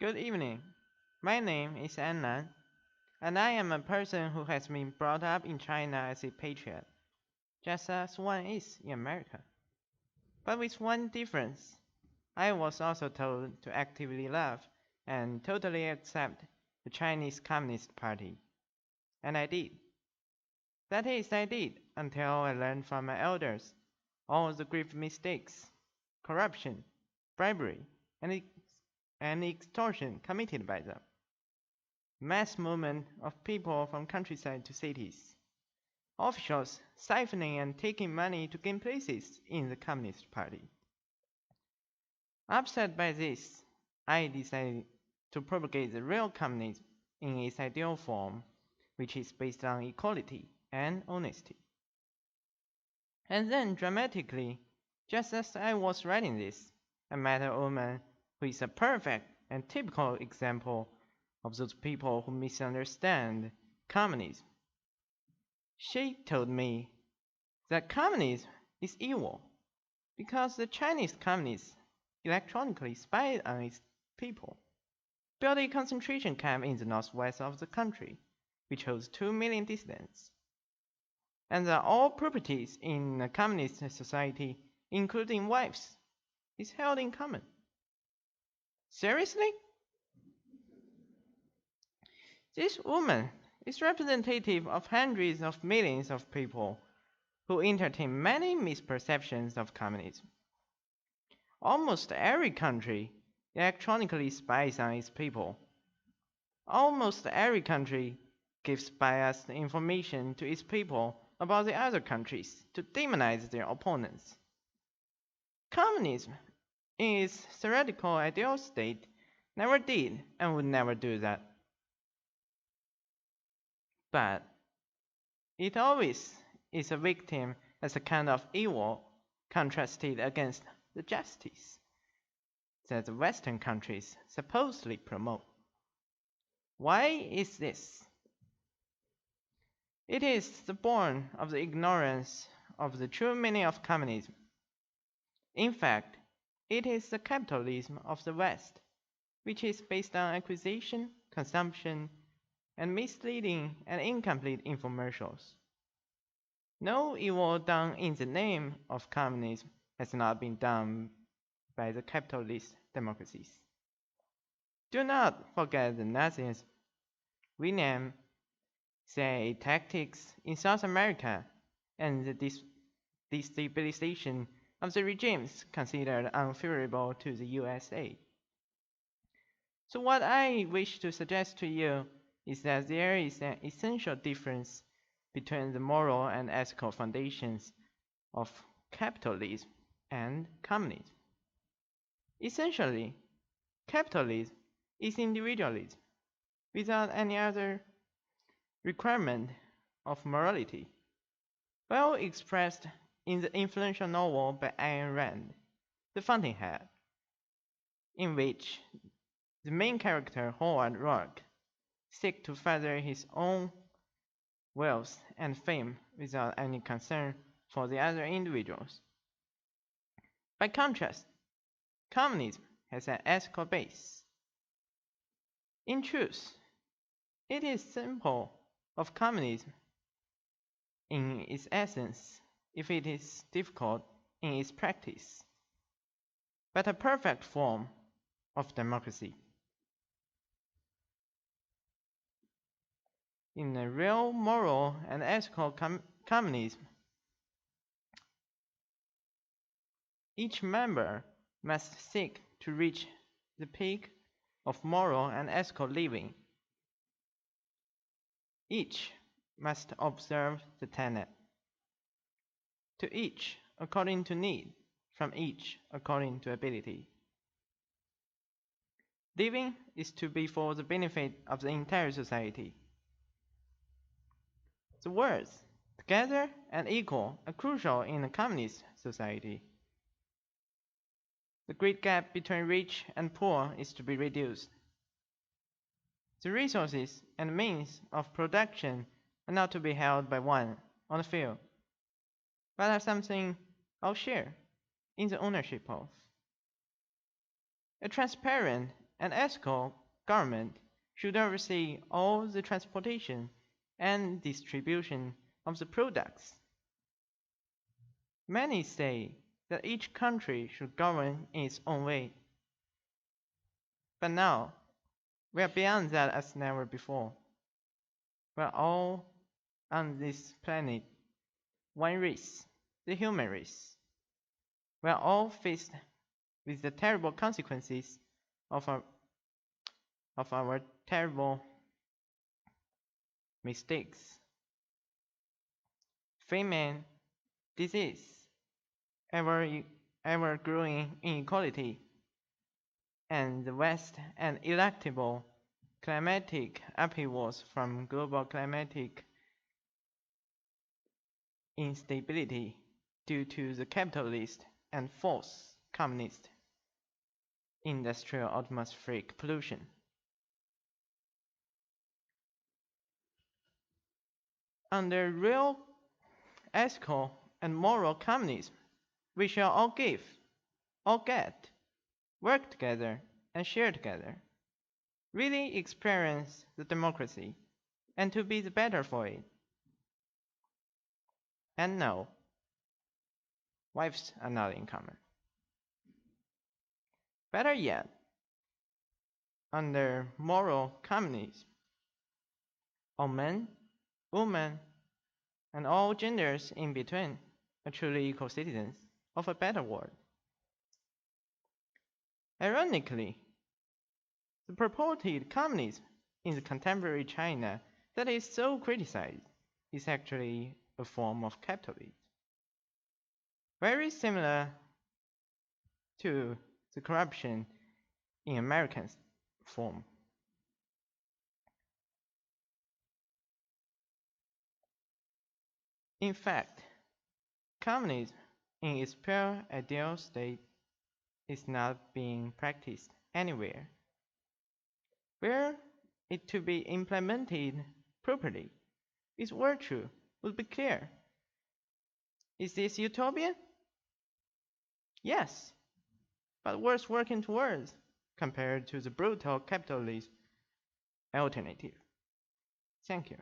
Good evening. My name is Anna, and I am a person who has been brought up in China as a patriot, just as one is in America. But with one difference. I was also told to actively love and totally accept the Chinese Communist Party. And I did. That is, I did, until I learned from my elders all the grave mistakes, corruption, bribery, and extortion committed by them. Mass movement of people from countryside to cities. Officials siphoning and taking money to gain places in the Communist Party. Upset by this, I decided to propagate the real communism in its ideal form, which is based on equality and honesty. And then, dramatically, just as I was writing this, I met a woman who is a perfect and typical example of those people who misunderstand communism. She told me that communism is evil because the Chinese communists electronically spied on its people, built a concentration camp in the northwest of the country, which holds 2 million dissidents, and that all properties in a communist society, including wives, is held in common. Seriously? This woman is representative of hundreds of millions of people who entertain many misperceptions of communism. Almost every country electronically spies on its people. Almost every country gives biased information to its people about the other countries to demonize their opponents. Communism, in its theoretical ideal state, never did and would never do that. But it always is a victim as a kind of evil contrasted against the justice that the Western countries supposedly promote. Why is this? It is the born of the ignorance of the true meaning of communism. In fact, it is the capitalism of the West, which is based on acquisition, consumption, and misleading and incomplete infomercials. No evil done in the name of communism has not been done by the capitalist democracies. Do not forget the Nazism, Vietnam, CIA tactics in South America, and the destabilization of the regimes considered unfavorable to the USA. So what I wish to suggest to you is that there is an essential difference between the moral and ethical foundations of capitalism and communism. Essentially, capitalism is individualism without any other requirement of morality, well expressed in the influential novel by Ayn Rand, The Fountainhead, in which the main character Howard Roark seeks to further his own wealth and fame without any concern for the other individuals. By contrast, communism has an ethical base. In truth, it is simple of communism in its essence, if it is difficult in its practice, but a perfect form of democracy. In a real moral and ethical communism, each member must seek to reach the peak of moral and ethical living. Each must observe the tenet. To each according to need, from each according to ability. Living is to be for the benefit of the entire society. The words together and equal are crucial in a communist society. The great gap between rich and poor is to be reduced. The resources and means of production are not to be held by one on the field, but are something all share in the ownership of. A transparent and ethical government should oversee all the transportation and distribution of the products. Many say that each country should govern in its own way. But now, we are beyond that as never before. We are all on this planet one race, the human race. We are all faced with the terrible consequences of our terrible mistakes. Famine, disease, ever growing inequality, and the vast and electable climatic upheavals from global climatic instability due to the capitalist and false communist industrial atmospheric pollution. Under real, ethical, and moral communism, we shall all give, all get, work together, and share together, really experience the democracy, and to be the better for it. And no, wives are not in common. Better yet, under moral communism, all men, women, and all genders in between are truly equal citizens of a better world. Ironically, the purported communism in the contemporary China that is so criticized is actually a form of capitalism, very similar to the corruption in American form. In fact, communism in its pure ideal state is not being practiced anywhere. Were it to be implemented properly, its virtue would be clear. Is this utopian? Yes, but worth working towards compared to the brutal capitalist alternative. Thank you.